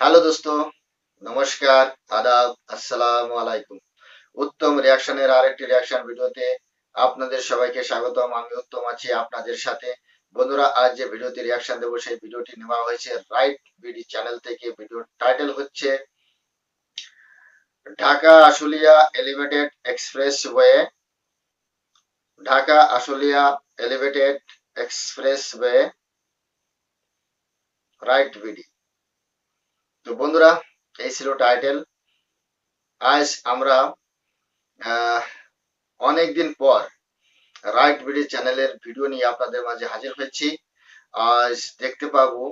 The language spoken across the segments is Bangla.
হ্যালো দোস্ত, নমস্কার, আদাব, আসসালামু আলাইকুম। উত্তম রিয়াকশনের আরেকটি রিয়াকশন ভিডিওতে আপনাদের সবাইকে স্বাগতম। আমি উত্তম আছি আপনাদের সাথে। বন্ধুরা, আজ যে ভিডিওতে রিয়াকশন দেবো সেই ভিডিওটি নেওয়া হয়েছে রাইট বিডি চ্যানেল থেকে। ভিডিওর টাইটেল হচ্ছে Dhaka Ashulia elevated expressway. Dhaka Ashulia elevated expressway right BD. তো বন্ধুরা, এই ছিল টাইটেল। আজ আমরা অনেকদিন পর রাইট বিডি চ্যানেলের ভিডিও নিয়ে আপনাদের মাঝে হাজির হয়েছি। আজ দেখতে পাবো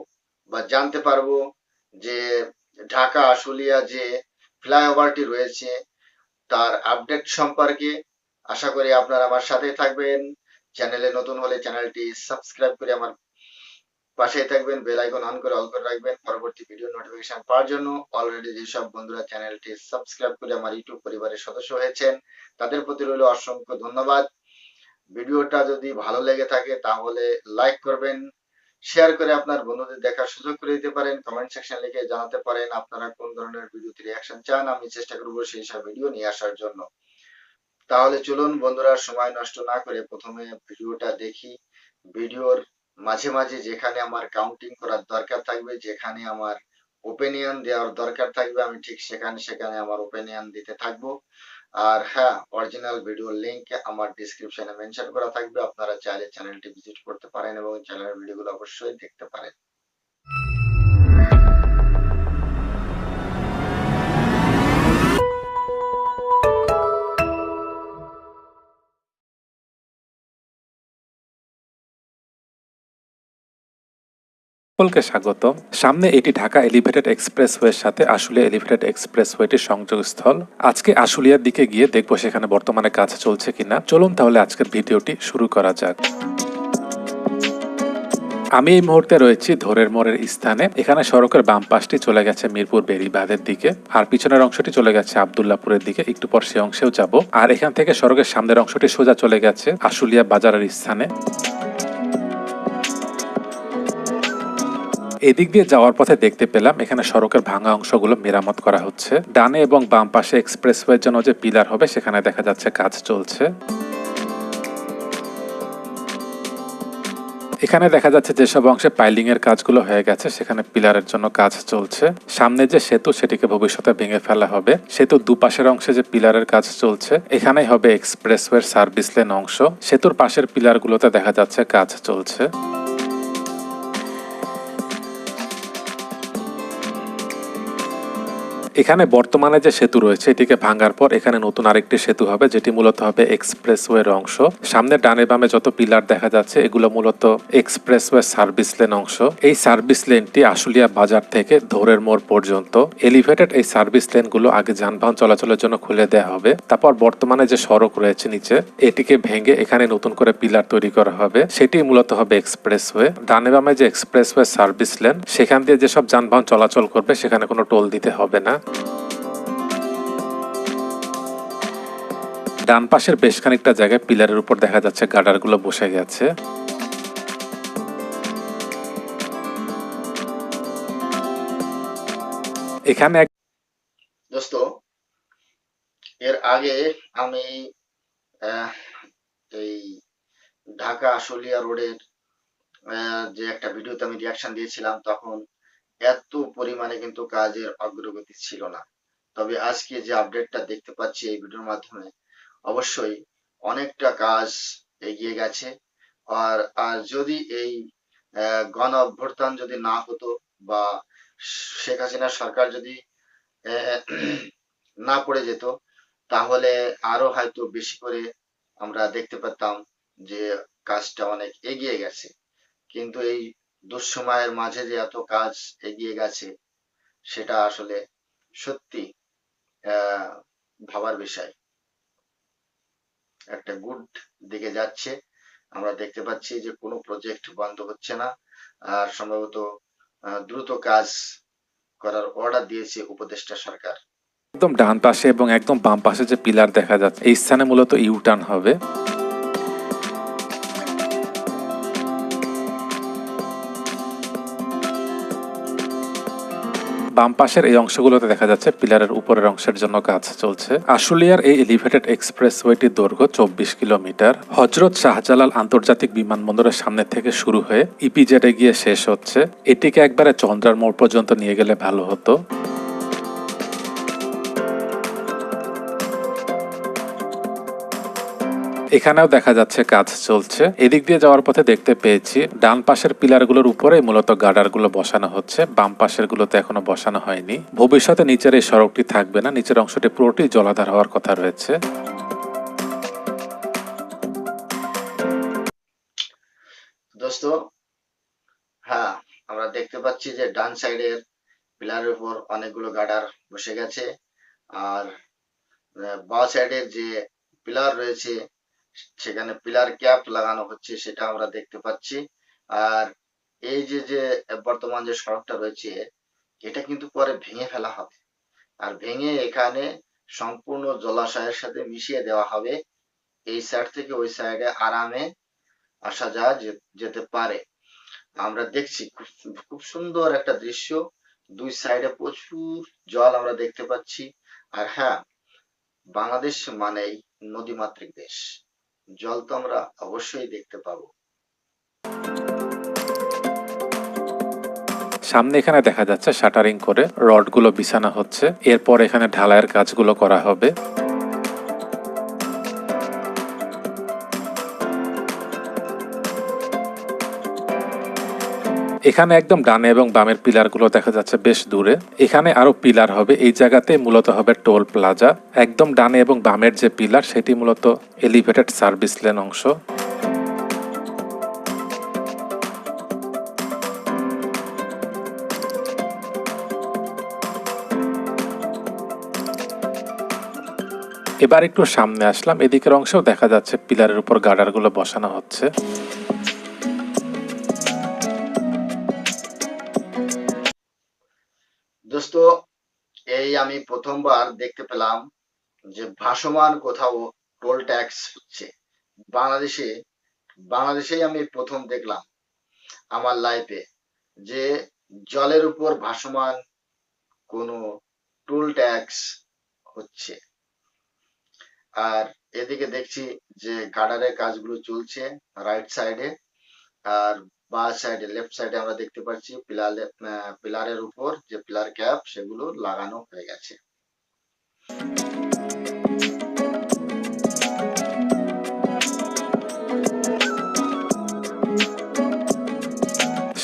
বা জানতে পারবো যে ঢাকা আশুলিয়া যে ফ্লাইওভারটি রয়েছে তার আপডেট সম্পর্কে। আশা করি আপনারা আমার সাথে থাকবেন। চ্যানেলে নতুন হলে চ্যানেলটি সাবস্ক্রাইব করে আমার পাশেই থাকবেন, বেল আইকন অন করে অল করে রাখবেন পরবর্তী ভিডিও নোটিফিকেশন পাওয়ার জন্য। অলরেডি যেসব বন্ধুরা চ্যানেলটি সাবস্ক্রাইব করে আমার ইউটিউব পরিবারের সদস্য হয়েছেন তাদের প্রতি রইল অসংখ্য ধন্যবাদ। ভিডিওটা যদি ভালো লেগে থাকে তাহলে লাইক করবেন, শেয়ার করে আপনার বন্ধুদের দেখার সুযোগ করে দিতে পারেন, কমেন্ট সেকশন লিখে জানাতে পারেন আপনারা কোন ধরনের ভিডিওতে রিয়াকশন চান। আমি চেষ্টা করব সেই সব ভিডিও নিয়ে আসার জন্য। তাহলে চলুন বন্ধুরা, সময় নষ্ট না করে প্রথমে ভিডিওটা দেখি। ভিডিওর মাঝে মাঝে যেখানে আমার কাউন্টিং করার দরকার থাকবে, যেখানে আমার ওপিনিয়ন দেওয়ার দরকার থাকবে, আমি ঠিক সেখানে সেখানে আমার ওপিনিয়ন দিতে থাকবো। আর হ্যাঁ, অরিজিনাল ভিডিও লিংক আমার ডিসক্রিপশনে মেনশন করা থাকবে, আপনারা চাইলে চ্যানেলটি ভিজিট করতে পারেন এবং চ্যানেলের ভিডিওগুলো অবশ্যই দেখতে পারেন। সকলকে স্বাগত। সামনে এটি ঢাকা এলিভেটেড এক্সপ্রেসওয়ের সাথে আশুলিয়া এলিভেটেড এক্সপ্রেসওয়েটির সংযোগস্থল। আজকে আশুলিয়ার দিকে গিয়ে দেখবো সেখানে বর্তমানে কাজ চলছে কিনা। চলুন তাহলে আজকের ভিডিওটি শুরু করা যাক। আমি এই মুহূর্তে রয়েছি ধরের মোড়ের স্থানে। এখানে সড়কের বাম পাশটি চলে গেছে মিরপুর বেড়িবাঁধের দিকে, আর পিছনের অংশটি চলে গেছে আবদুল্লাপুরের দিকে। একটু পর সে অংশেও যাব। আর এখান থেকে সড়কের সামনের অংশটি সোজা চলে গেছে আশুলিয়া বাজারের স্থানে। এদিক দিয়ে যাওয়ার পথে দেখতে পেলাম এখানে সড়কের ভাঙা অংশগুলো মেরামত করা হচ্ছে। ডানে এবং বাম পাশে এক্সপ্রেসওয়ের জন্য যে পিলার হবে সেখানে দেখা যাচ্ছে কাজ চলছে। এখানে দেখা যাচ্ছে যেসব অংশে পাইলিং এর কাজগুলো হয়ে গেছে সেখানে পিলারের জন্য কাজ চলছে। সামনে যে সেতু সেটিকে ভবিষ্যতে ভেঙে ফেলা হবে। সেতুর দুপাশের অংশে যে পিলারের কাজ চলছে এখানেই হবে এক্সপ্রেসওয়ের সার্ভিস লেন অংশ। সেতুর পাশের পিলারগুলোতে দেখা যাচ্ছে কাজ চলছে। এখানে বর্তমানে যে সেতু রয়েছে এটিকে ভাঙার পর এখানে নতুন আরেকটি সেতু হবে, যেটি মূলত হবে এক্সপ্রেসওয়ের অংশ। সামনে ডানে বামে যত পিলার দেখা যাচ্ছে এগুলো মূলত এক্সপ্রেসওয়ে সার্ভিস লেন অংশ। এই সার্ভিস লেনটি আশুলিয়া বাজার থেকে ধরের মোড় পর্যন্ত এলিভেটেড। এই সার্ভিস লেনগুলো আগে যানবাহন চলাচলের জন্য খুলে দেওয়া হবে। তারপর বর্তমানে যে সড়ক রয়েছে নিচে এটিকে ভেঙে এখানে নতুন করে পিলার তৈরি করা হবে, সেটি মূলত হবে এক্সপ্রেসওয়ে। ডানে বামে যে এক্সপ্রেসওয়ে সার্ভিস লেন সেখান দিয়ে যেসব যানবাহন চলাচল করবে সেখানে কোনো টোল দিতে হবে না। ডান পাশের বেশ খানিকটা জায়গায় পিলারের উপর দেখা যাচ্ছে গার্ডারগুলো বসে গেছে। এখানে দোস্ত, এর আগে আমি এই ঢাকা আশুলিয়া রোডের যে একটা ভিডিওতে আমি রিয়াকশন দিয়েছিলাম, তখন এত পরিমাণে কিন্তু কাজের অগ্রগতি ছিল না। তবে আজকে যে আপডেটটা দেখতে পাচ্ছি এই ভিডিওর মাধ্যমে, অবশ্যই অনেকটা কাজ এগিয়ে গেছে। আর আর যদি এই গণ অভ্যুত্থান যদি না হতো বা শেখ হাসিনা সরকার যদি আহ, না পড়ে যেত, তাহলে আরো হয়তো বেশি করে আমরা দেখতে পেতাম যে কাজটা অনেক এগিয়ে গেছে। কিন্তু এই দুঃসময়ের মাঝে যে এত কাজ এগিয়ে গেছে সেটা আসলে সত্যি আহ ভাবার বিষয়। একটা গুড দিকে যাচ্ছে। আমরা দেখতে পাচ্ছি যে কোনো প্রজেক্ট বন্ধ হচ্ছে না, আর সম্ভবত দ্রুত কাজ করার অর্ডার দিয়েছে উপদেষ্টা সরকার। একদম ডান পাশে এবং একদম বাম পাশে যে পিলার দেখা যাচ্ছে এই স্থানে মূলত ইউটার্ন হবে। বাম পাশের এই অংশগুলোতে দেখা যাচ্ছে পিলারের উপরের অংশের জন্য কাজ চলছে। আশুলিয়ার এই এলিভেটেড এক্সপ্রেসওয়েটির দৈর্ঘ্য 24 কিলোমিটার। হযরত শাহজালাল আন্তর্জাতিক বিমানবন্দরের সামনে থেকে শুরু হয়ে ইপিজেডে গিয়ে শেষ হচ্ছে। এটিকে একবারে চন্দ্রার মোড় পর্যন্ত নিয়ে গেলে ভালো হতো। এখানেও দেখা যাচ্ছে কাজ চলছে। এদিক দিয়ে যাওয়ার পথে দেখতে পেয়েছি ডান পাশের পিলারগুলোর উপরে মূলত গার্ডারগুলো বসানো হচ্ছে, বাম পাশের গুলোতে এখনো বসানো হয়নি। ভবিষ্যতে নিচের এই সড়কটি থাকবে না, নিচের অংশটি পুরোটি জলাধার হওয়ার কথা রয়েছে। দোস্ত, হ্যাঁ, আমরা দেখতে পাচ্ছি যে ডান সাইডের পিলারের উপর অনেকগুলো গার্ডার বসে গেছে, আর বাঁ সাইডের যে পিলার রয়েছে সেখানে পিলার ক্যাপ লাগানো হচ্ছে, সেটা আমরা দেখতে পাচ্ছি। আর এই যে যে বর্তমান যে সড়কটা রয়েছে এটা কিন্তু পরে ভেঙে ফেলা হবে, আর ভেঙে এখানে সম্পূর্ণ জলাশয়ের সাথে মিশিয়ে দেওয়া হবে। এই সাইড থেকে ওই সাইডে আরামে আসা যাওয়া যেতে পারে। আমরা দেখছি খুব খুব সুন্দর একটা দৃশ্য, দুই সাইডে প্রচুর জল আমরা দেখতে পাচ্ছি। আর হ্যাঁ, বাংলাদেশ মানেই নদীমাতৃক দেশ, জল তো আমরা অবশ্যই দেখতে পাবো। সামনে এখানে দেখা যাচ্ছে শাটারিং করে রডগুলো বিছানো হচ্ছে, এরপর এখানে ঢালাইয়ের কাজগুলো করা হবে। এখানে একদম ডানে এবং বামের পিলারগুলো দেখা যাচ্ছে বেশ দূরে। এখানে আরো পিলার হবে, এই জায়গাতে মূলত হবে টোল প্লাজা। একদম ডানে এবং বামের যে পিলার সেটি মূলত এলিভেটেড সার্ভিস লেন অংশ। এবার একটু সামনে আসলাম, এদিকের অংশেও দেখা যাচ্ছে পিলারের উপর গার্ডারগুলো বসানো হচ্ছে। দোস্ত, এই আমি প্রথমবার দেখতে পেলাম যে ভাসমান কোথাও টোল ট্যাক্স হচ্ছে বাংলাদেশে। বাংলাদেশেই আমি প্রথম দেখলাম আমার লাইফে যে জলের উপর ভাসমান কোনো টোল ট্যাক্স হচ্ছে। আর এদিকে দেখছি যে গার্ডারের কাজগুলো চলছে রাইট সাইডে, আর বাঁ সাইডে লেফট সাইডে আমরা দেখতে পাচ্ছি পিলারের উপর যে পিলার ক্যাপ সেগুলো লাগানো হয়ে গেছে।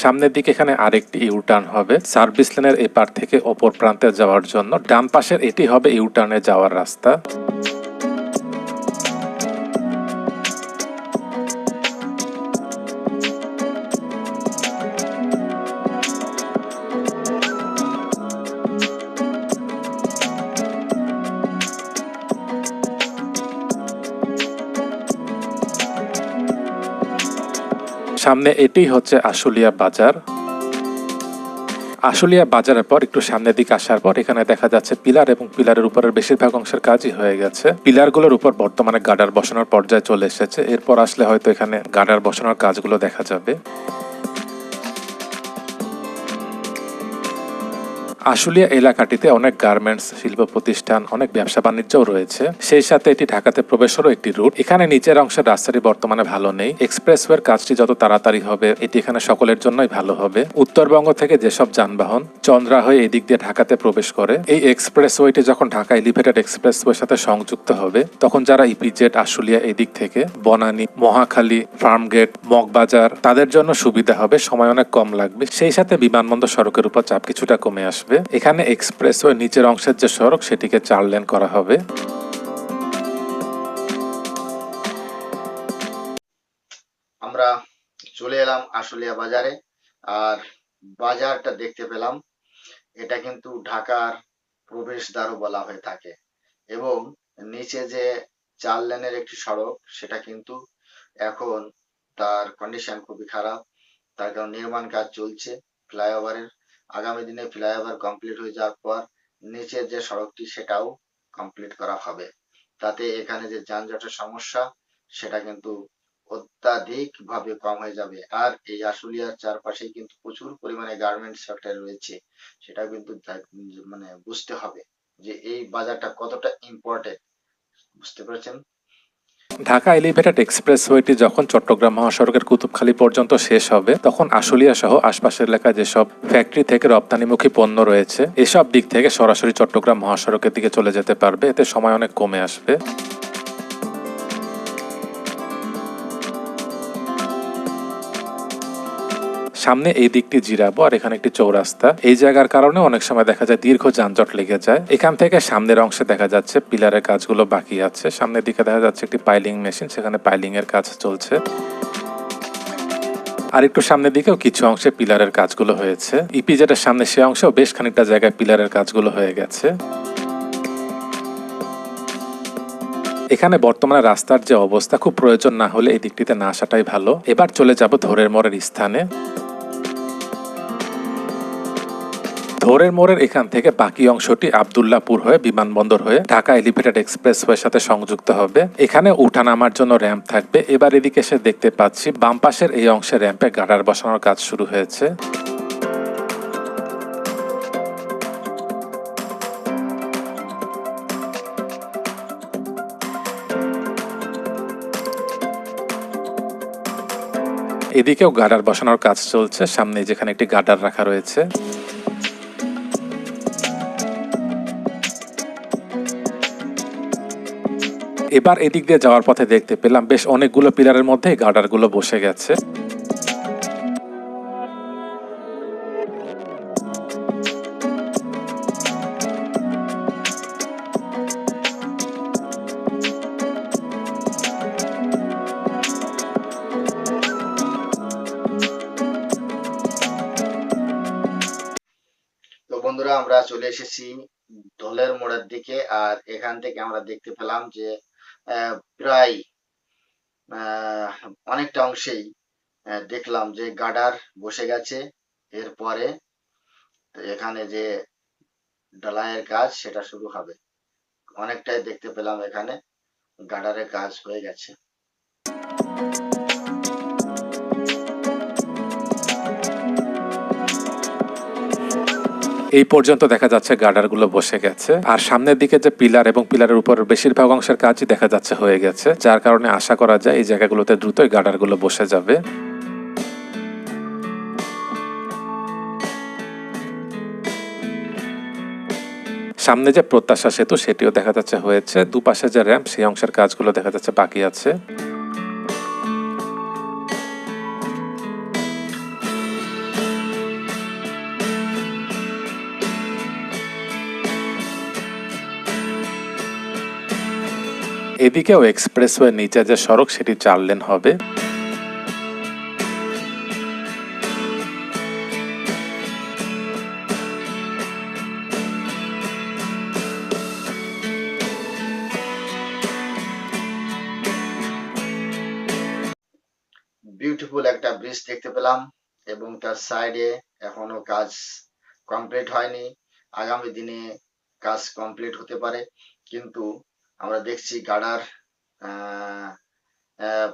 সামনের দিকে এখানে আরেকটি ইউটার্ন হবে সার্ভিস লেনের এপার থেকে অপর প্রান্তে যাওয়ার জন্য। ডান পাশের এটি হবে ইউটার্নে যাওয়ার রাস্তা। সামনে এটি হচ্ছে আশুলিয়া বাজার। আশুলিয়া বাজারের পর একটু সামনের দিকে আসার পর এখানে দেখা যাচ্ছে পিলার এবং পিলারের উপরের বেশিরভাগ অংশের কাজই হয়ে গেছে। পিলারগুলোর উপর বর্তমানে গার্ডার বসানোর পর্যায়ে চলে এসেছে, এরপর আসলে হয়তো এখানে গার্ডার বসানোর কাজগুলো দেখা যাবে। আশুলিয়া এলাকাটিতে অনেক গার্মেন্টস শিল্প প্রতিষ্ঠান, অনেক ব্যবসা বাণিজ্যও রয়েছে। সেই সাথে এটি ঢাকাতে প্রবেশেরও একটি রুট। এখানে নিচের অংশের রাস্তাটি বর্তমানে ভালো নেই। এক্সপ্রেসওয়ের কাজটি যত তাড়াতাড়ি হবে এটি এখানে সকলের জন্যই ভালো হবে। উত্তরবঙ্গ থেকে যেসব যানবাহন চন্দ্রা হয়ে এদিক দিয়ে ঢাকাতে প্রবেশ করে, এই এক্সপ্রেসওয়েটি যখন ঢাকা এলিভেটেড এক্সপ্রেসওয়ের সাথে সংযুক্ত হবে তখন যারা ইপিজেড আশুলিয়া এদিক থেকে বনানী, মহাখালী, ফার্মগেট, মগবাজার তাদের জন্য সুবিধা হবে, সময় অনেক কম লাগবে। সেই সাথে বিমানবন্দর সড়কের উপর চাপ কিছুটা কমে আসবে। এখানে এক্সপ্রেসওয়ে নিচের অংশের যে সড়ক সেটিকে 4 লেন করা হবে। আমরা চলে এলাম আশুলিয়া বাজারে, আর বাজারটা দেখতে পেলাম এটা কিন্তু ঢাকার প্রবেশদ্বারও বলা হয়ে থাকে, এবং নিচে যে 4 লেনের একটি সড়ক সেটা কিন্তু এখন তার কন্ডিশন খুবই খারাপ, তার কারণ নির্মাণ কাজ চলছে ফ্লাইওভারের। আগামী দিনে ফ্লাইওভার কমপ্লিট হয়ে যাওয়ার পর নিচের যে সড়কটি সেটাও কমপ্লিট করা হবে, তাতে এখানে যে যানজটের সমস্যা সেটা কিন্তু অত্যাধিকভাবে কম হয়ে যাবে। আর এই আশুলিয়ার চারপাশেই কিন্তু প্রচুর পরিমাণে গার্মেন্টস ফ্যাক্টরি রয়েছে, সেটা কিন্তু মানে বুঝতে হবে যে এই বাজারটা কতটা ইম্পর্টেন্ট। বুঝতে পেরেছেন? ঢাকা এলিভেটেড এক্সপ্রেসওয়েটি যখন চট্টগ্রাম মহাসড়কের কুতুবখালী পর্যন্ত শেষ হবে, তখন আশুলিয়া সহ আশপাশের এলাকায় যেসব ফ্যাক্টরি থেকে রপ্তানিমুখী পণ্য রয়েছে, এসব দিক থেকে সরাসরি চট্টগ্রাম মহাসড়কের দিকে চলে যেতে পারবে। এতে সময় অনেক কমে আসবে। সামনে এই দিকটি জিরাবো, আর এখানে একটি চৌরাস্তা। এই জায়গার কারণে অনেক সময় দেখা যায় দীর্ঘ যানজট লেগে যায়। এখান থেকে সামনের অংশে দেখা যাচ্ছে পিলারের কাজগুলো বাকি আছে। সামনের দিকে দেখা যাচ্ছে একটি পাইলিং মেশিন, সেখানে পাইলিং এর কাজ চলছে। আর একটু সামনের দিকেও কিছু অংশে পিলারের কাজগুলো হয়েছে। ইপিজেডের সামনে সে অংশেও বেশ খানিকটা জায়গায় পিলারের কাজগুলো হয়ে গেছে। এখানে বর্তমানে রাস্তার যে অবস্থা, খুব প্রয়োজন না হলে এই দিকটিতে না আসাটাই ভালো। এবার চলে যাব ধোরের মোড়ের স্থানে। ধোরের মোড়ের এখান থেকে বাকি অংশটি আব্দুল্লাহপুর হয়ে বিমানবন্দর হয়ে ঢাকা এলিভেটেড এক্সপ্রেসওয়ের সাথে সংযুক্ত হবে। এখানে উঠা নামার জন্য র্যাম্প থাকবে। এবার এদিকে এসে দেখতে পাচ্ছি বাম পাশের এই অংশে র্যাম্পে গার্ডার বসানোর কাজ শুরু হয়েছে। এদিকেও গার্ডার বসানোর কাজ চলছে। সামনে যেখানে একটি গার্ডার রাখা রয়েছে। এবার এদিক দিয়ে যাওয়ার পথে দেখতে পেলাম বেশ অনেকগুলো পিলারের মধ্যে গার্ডারগুলো বসে গেছে। তো বন্ধুরা, আমরা চলে এসেছি ঢোলের মোড়ের দিকে। আর এখান থেকে আমরা দেখতে পেলাম যে প্রায় অনেকটা অংশেই দেখলাম যে গার্ডার বসে গেছে। এরপরে এখানে যে ঢালাইয়ের কাজ সেটা শুরু হবে। অনেকটাই দেখতে পেলাম এখানে গার্ডারের কাজ হয়ে গেছে। এই পর্যন্ত দেখা যাচ্ছে গার্ডারগুলো বসে গেছে। আর সামনের দিকে যে পিলার এবং পিলারের উপর বেশিরভাগ অংশের কাজই দেখা যাচ্ছে হয়ে গেছে, যার কারণে আশা করা যায় এই জায়গাগুলোতে দ্রুতই গার্ডারগুলো বসে যাবে। সামনে যে প্রত্যাশা সেতু সেটিও দেখা যাচ্ছে হয়েছে। দুপাশে যে র্যাম্প সেই অংশের কাজগুলো দেখা যাচ্ছে বাকি আছে। এদিকেও এক্সপ্রেসওয়ে নিচে যে সড়ক সেটি 4 লেন হবে। বিউটিফুল একটা ব্রিজ দেখতে পেলাম এবং তার সাইডে এখনো কাজ কমপ্লিট হয়নি। আগামী দিনে কাজ কমপ্লিট হতে পারে, কিন্তু আমরা দেখছি গার্ডার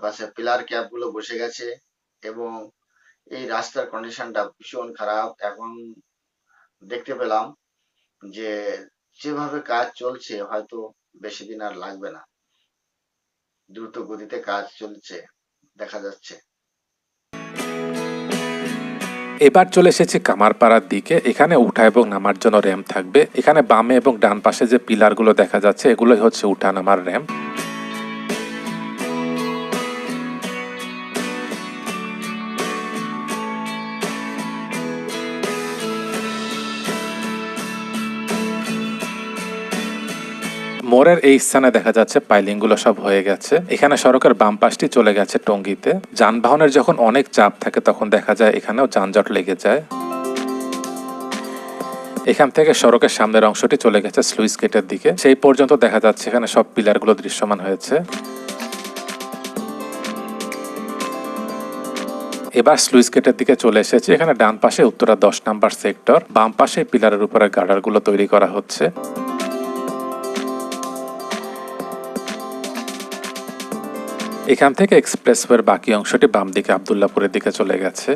পাশে পিলার ক্যাপ গুলো বসে গেছে এবং এই রাস্তার কন্ডিশনটা ভীষণ খারাপ। এখন দেখতে পেলাম যে যেভাবে কাজ চলছে হয়তো বেশি দিন আর লাগবে না, দ্রুত গতিতে কাজ চলছে দেখা যাচ্ছে। এবার চলে এসেছি কামারপাড়ার দিকে। এখানে উঠা এবং নামার জন্য র্যাম্প থাকবে। এখানে বামে এবং ডান পাশে যে পিলারগুলো দেখা যাচ্ছে এগুলোই হচ্ছে উঠা নামার র্যাম্প। মোড়ের এই স্থানে দেখা যাচ্ছে পাইলিং গুলো সব হয়ে গেছে। এখানে সড়কের বাম পাশটি চলে গেছে টঙ্গীতে। যানবাহনের যখন অনেক চাপ থাকে তখন দেখা যায় এখানেও যানজট লেগে যায়। এখান থেকে সড়কের সামনের অংশটি চলে গেছে স্লুইস গেটের দিকে। সেই পর্যন্ত দেখা যাচ্ছে এখানে সব পিলারগুলো দৃশ্যমান হয়েছে। এবার স্লুইস গেটের দিকে চলে এসেছি। এখানে ডান পাশে উত্তরা 10 নাম্বার সেক্টর, বাম পাশে পিলারের উপরে গার্ডারগুলো তৈরি করা হচ্ছে। এখান থেকে এক্সপ্রেসওয়ের বাকি অংশটি বাম দিকে আব্দুল্লাহপুরের দিকে চলে গেছে।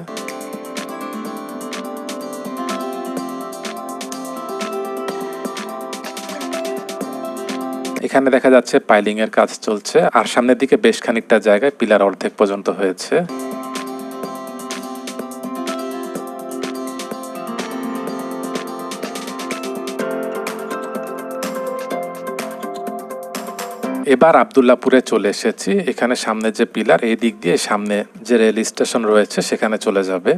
এখানে দেখা যাচ্ছে পাইলিং এর কাজ চলছে, আর সামনের দিকে বেশ খানিকটা জায়গায় পিলার অর্ধেক পর্যন্ত হয়েছে। এবার আব্দুল্লাহপুরে চলে এসেছি। এখানে সামনে যে পিলার, এই দিক দিয়ে সামনে যে রেল স্টেশন রয়েছে সেখানে চলে যাবে।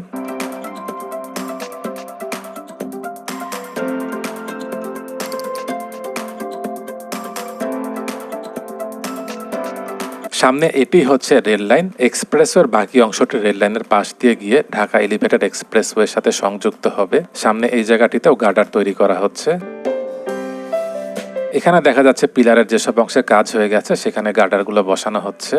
সামনে এটি হচ্ছে রেল লাইন। এক্সপ্রেসওয়ের বাকি অংশটি রেল লাইনের পাশ দিয়ে গিয়ে ঢাকা এলিভেটেড এক্সপ্রেসওয়ের সাথে সংযুক্ত হবে। সামনে এই জায়গাটিতেও গার্ডার তৈরি করা হচ্ছে। এখানে দেখা যাচ্ছে পিলারের যেসব অংশে কাজ হয়ে গেছে সেখানে গার্ডারগুলো বসানো হচ্ছে।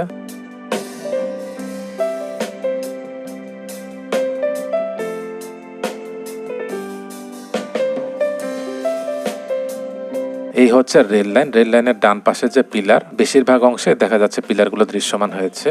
এই হচ্ছে রেল লাইন। রেল লাইনের ডান পাশে যে পিলার, বেশিরভাগ অংশে দেখা যাচ্ছে পিলারগুলো দৃশ্যমান হয়েছে।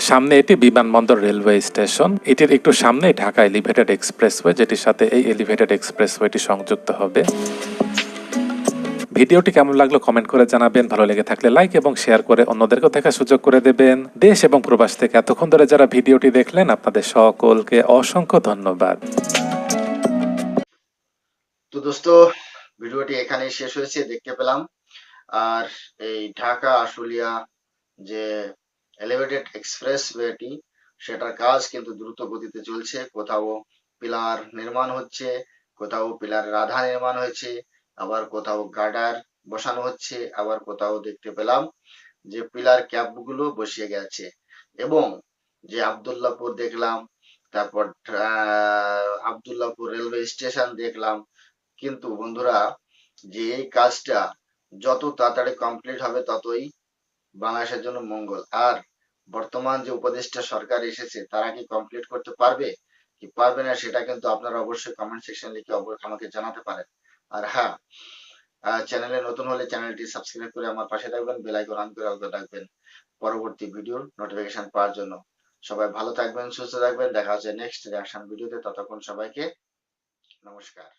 সামনে এটি বিমানবন্দর রেলওয়ে স্টেশন। এটির একটু সামনেই ঢাকা এলিভেটেড এক্সপ্রেসওয়ে, যেটির সাথে এই এলিভেটেড এক্সপ্রেসওয়েটি সংযুক্ত হবে। ভিডিওটি কেমন লাগলো কমেন্ট করে জানাবেন। ভালো লেগে থাকলে লাইক এবং শেয়ার করে অন্যদেরকেও দেখার সুযোগ করে দেবেন। দেশ এবং প্রবাস থেকে এতক্ষণ ধরে যারা ভিডিওটি দেখলেন, আপনাদের সকলকে অসংখ্য ধন্যবাদ। তো দোস্ত, ভিডিওটি এখানেই শেষ হয়েছে দেখতে পেলাম। আর এই ঢাকা আশুলিয়া যে এলিভেটেড এক্সপ্রেসওয়েটি, সেটার কাজ কিন্তু দ্রুত গতিতে চলছে। কোথাও পিলার নির্মাণ হচ্ছে, কোথাও পিলারের আধা নির্মাণ হয়েছে, আবার কোথাও গার্ডার বসানো হচ্ছে, আবার কোথাও দেখতে পেলাম যে পিলার ক্যাপগুলো বসিয়ে গেছে। এবং যে আব্দুল্লাহপুর দেখলাম, তারপর আব্দুল্লাহপুর রেলওয়ে স্টেশন দেখলাম। কিন্তু বন্ধুরা, যে এই কাজটা যত তাড়াতাড়ি কমপ্লিট হবে ততই বাংলাদেশের জন্য মঙ্গল। আর বর্তমান যে উপদেষ্টা সরকার এসেছে, তারা কি কমপ্লিট করতে পারবে কি পারবে না, সেটা কিন্তু আপনারা অবশ্যই কমেন্ট সেকশন লিখে আমাকে জানাতে পারেন। আর হ্যাঁ, চ্যানেলে নতুন হলে চ্যানেলটি সাবস্ক্রাইব করে আমার পাশে থাকবেন, বেল আইকন অন করে রাখবেন পরবর্তী ভিডিওর নোটিফিকেশন পাওয়ার জন্য। সবাই ভালো থাকবেন, সুস্থ থাকবেন। দেখা হচ্ছে নেক্সট রিঅ্যাকশন ভিডিওতে। ততক্ষণ সবাইকে নমস্কার।